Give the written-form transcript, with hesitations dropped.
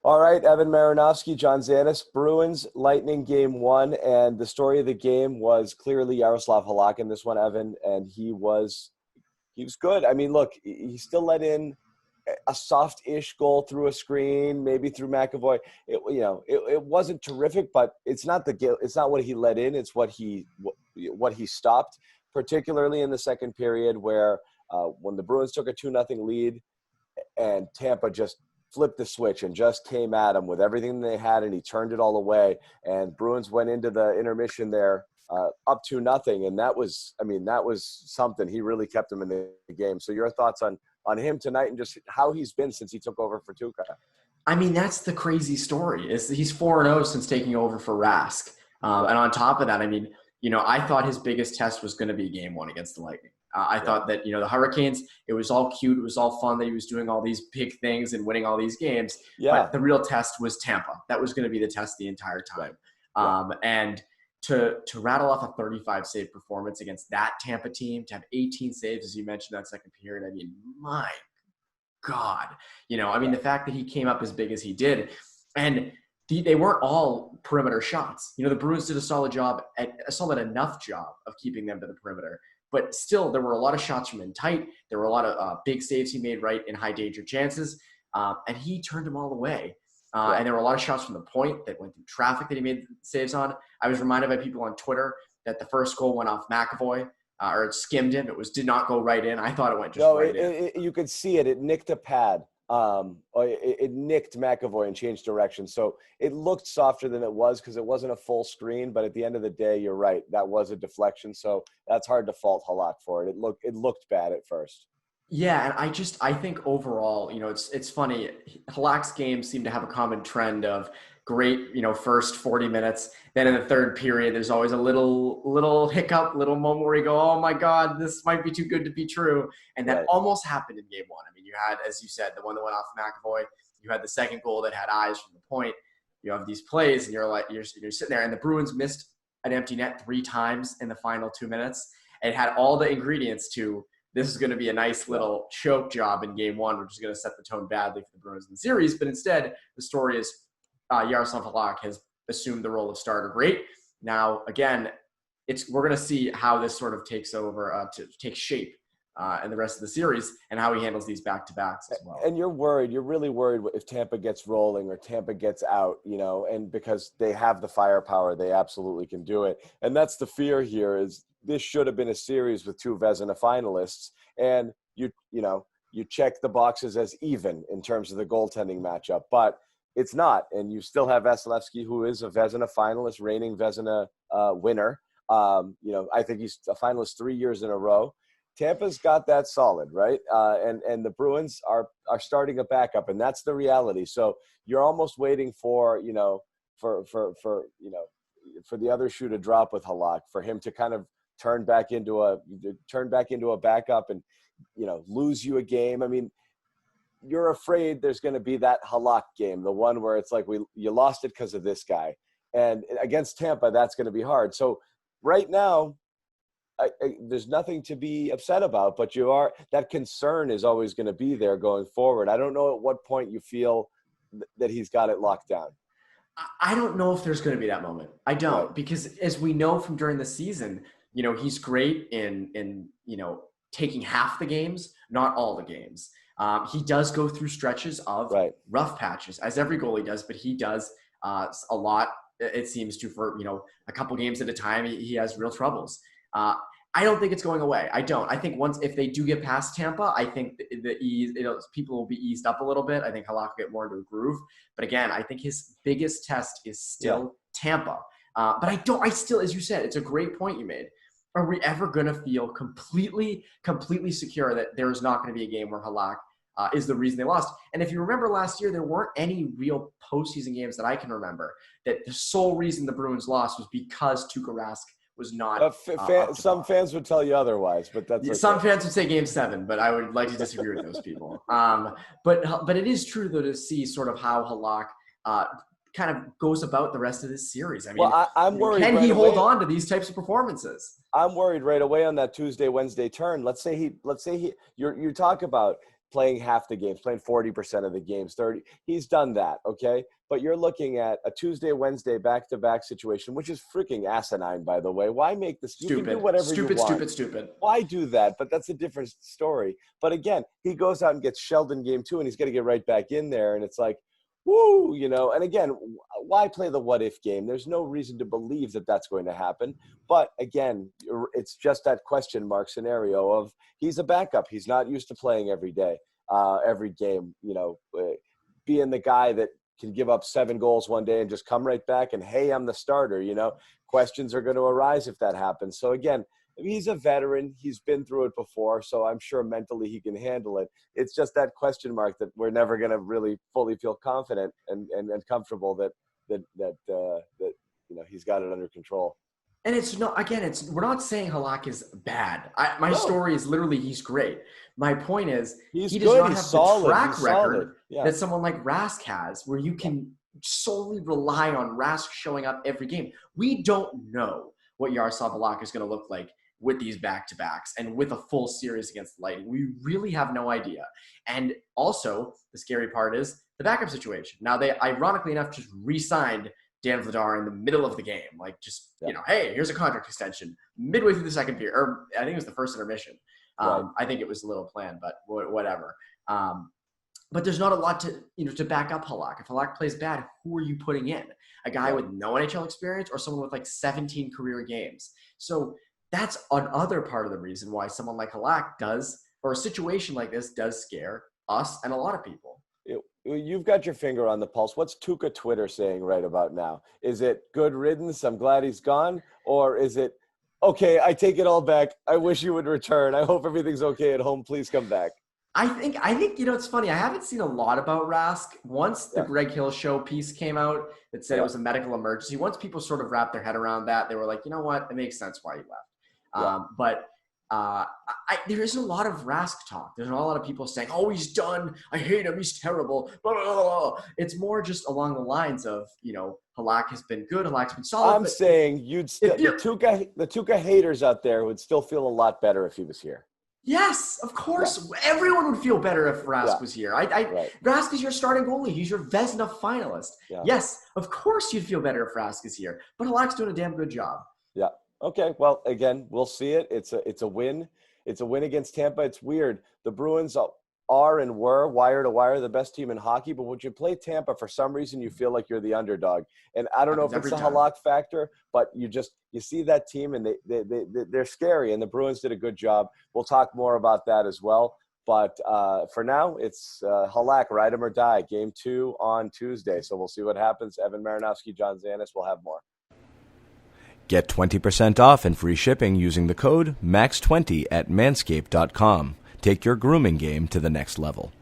All right, Evan Marinofski, John Zanis, Bruins, Lightning game one. And the story of the game was clearly Jaroslav Halak in this one, Evan, and he was good. I mean, look, he still let in a soft-ish goal through a screen, maybe through McAvoy. It wasn't terrific, but it's not what he let in. It's what he stopped, particularly in the second period where when the Bruins took a 2-0 lead and Tampa just flipped the switch and just came at him with everything they had, and he turned it all away. And Bruins went into the intermission there up 2-0, and that was something. He really kept him in the game. So your thoughts on him tonight and just how he's been since he took over for Tuukka? I mean, that's the crazy story. Is he's 4-0 since taking over for Rask, and on top of that, I mean, I thought his biggest test was going to be game one against the Lightning. I thought that, the Hurricanes, it was all cute. It was all fun that he was doing all these big things and winning all these games. Yeah. But the real test was Tampa. That was going to be the test the entire time. Right. And to rattle off a 35 save performance against that Tampa team, to have 18 saves, as you mentioned, that second period, I mean, my God. The fact that he came up as big as he did, and they weren't all perimeter shots. The Bruins did a solid enough job of keeping them to the perimeter. But still, there were a lot of shots from in tight. There were a lot of big saves he made right in high danger chances, and he turned them all away. And there were a lot of shots from the point that went through traffic that he made saves on. I was reminded by people on Twitter that the first goal went off McAvoy, or it skimmed him. Did not go right in. I thought it went right in. You could see it. It nicked a pad. It nicked McAvoy and changed direction. So it looked softer than it was because it wasn't a full screen. But at the end of the day, you're right. That was a deflection. So that's hard to fault Halak for it. It looked bad at first. Yeah, and I think overall, it's funny. Halak's games seem to have a common trend of great, first 40 minutes. Then in the third period, there's always a little hiccup, little moment where you go, oh my God, this might be too good to be true. And that almost happened in game one. I mean, you had, as you said, the one that went off McAvoy. You had the second goal that had eyes from the point. You have these plays, and you're sitting there, and the Bruins missed an empty net 3 times in the final 2 minutes. And it had all the ingredients to, this is going to be a nice little choke job in game one, which is going to set the tone badly for the Bruins in the series. But instead, the story is Jaroslav Halak has assumed the role of starter great. Now, again, we're going to see how this sort of takes over to take shape in the rest of the series and how he handles these back-to-backs as well. And you're really worried if Tampa gets rolling or Tampa gets out, and because they have the firepower, they absolutely can do it. And that's the fear here is this should have been a series with 2 Vezina finalists, and you check the boxes as even in terms of the goaltending matchup, but it's not. And you still have Vasilevsky, who is a Vezina finalist, reigning Vezina winner. I think he's a finalist 3 years in a row. Tampa's got that solid, right? And the Bruins are starting a backup, and that's the reality. So you're almost waiting for the other shoe to drop with Halak, for him to kind of turn back into a backup and lose you a game. I mean, you're afraid there's going to be that Halak game, the one where it's like you lost it because of this guy, and against Tampa that's going to be hard. So right now, there's nothing to be upset about, but that concern is always going to be there going forward. I don't know at what point you feel that he's got it locked down. I don't know if there's going to be that moment. I don't, right. Because as we know from during the season, he's great in taking half the games, not all the games. He does go through stretches of rough patches, as every goalie does, but he does a lot. It seems to for a couple games at a time. He has real troubles. I don't think it's going away. I don't. I think if they do get past Tampa, I think the ease, people will be eased up a little bit. I think Halak will get more into a groove. But again, I think his biggest test is still Tampa. But I still, as you said, it's a great point you made. Are we ever going to feel completely secure that there is not going to be a game where Halak is the reason they lost? And if you remember last year, there weren't any real postseason games that I can remember that the sole reason the Bruins lost was because Tuukka Rask was not. Some fans would tell you otherwise, but that's okay. Some fans would say Game 7, but I would like to disagree with those people. But it is true though to see sort of how Halak kind of goes about the rest of this series. I mean, I'm worried. Can he hold on to these types of performances? I'm worried right away on that Tuesday, Wednesday turn. Let's say he. You talk about playing half the games, playing 40% of the games, 30. He's done that, okay? But you're looking at a Tuesday, Wednesday back-to-back situation, which is freaking asimine, by the way. Why make this? You can do whatever you want. Stupid. Why do that? But that's a different story. But again, he goes out and gets shelled in game 2, and he's got to get right back in there. And it's like, woo, and again, why play the what-if game? There's no reason to believe that that's going to happen. But again, it's just that question mark scenario of he's a backup. He's not used to playing every day, every game, being the guy that can give up 7 goals one day and just come right back and, hey, I'm the starter, questions are going to arise if that happens. So again, he's a veteran. He's been through it before, so I'm sure mentally he can handle it. It's just that question mark that we're never going to really fully feel confident and comfortable that he's got it under control. And we're not saying Halak is bad. My story is literally he's great. My point is he does not have the track record that someone like Rask has, where you can solely rely on Rask showing up every game. We don't know what Jaroslav Halak is going to look like with these back-to-backs and with a full series against the Lightning. We really have no idea. And also, the scary part is the backup situation. Now, they, ironically enough, just re-signed Dan Vladar in the middle of the game. Hey, here's a contract extension midway through the second period. Or I think it was the first intermission. I think it was a little planned, but whatever. But there's not a lot to back up Halak. If Halak plays bad, who are you putting in? A guy with no NHL experience or someone with 17 career games? So that's another part of the reason why someone like Halak or a situation like this does scare us and a lot of people. You've got your finger on the pulse. What's Tuukka Twitter saying right about now? Is it good riddance, I'm glad he's gone? Or is it, okay, I take it all back, I wish you would return, I hope everything's okay at home, please come back? I think it's funny. I haven't seen a lot about Rask. Once the Greg Hill show piece came out that said it was a medical emergency, once people sort of wrapped their head around that, they were like, you know what, it makes sense why he left. But there isn't a lot of Rask talk. There's not a lot of people saying, oh, he's done, I hate him, he's terrible, blah, blah, blah. It's more just along the lines of, Halak has been good, Halak's been solid. I'm saying the Tuukka haters out there would still feel a lot better if he was here. Yes, of course. Yeah. Everyone would feel better if Rask was here. Rask is your starting goalie. He's your Vezina finalist. Yeah. Yes, of course you'd feel better if Rask is here. But Halak's doing a damn good job. Yeah. Okay. Well, again, we'll see it. It's a win. It's a win against Tampa. It's weird. The Bruins are and were wire to wire the best team in hockey, but when you play Tampa, for some reason you feel like you're the underdog. And I don't know if it's a Halak factor, but you see that team and they're scary, and the Bruins did a good job. We'll talk more about that as well. But for now, it's Halak, ride him or die, game 2 on Tuesday. So we'll see what happens. Evan Marinofski, John Zanis, we'll have more. Get 20% off and free shipping using the code MAX20 at manscaped.com. Take your grooming game to the next level.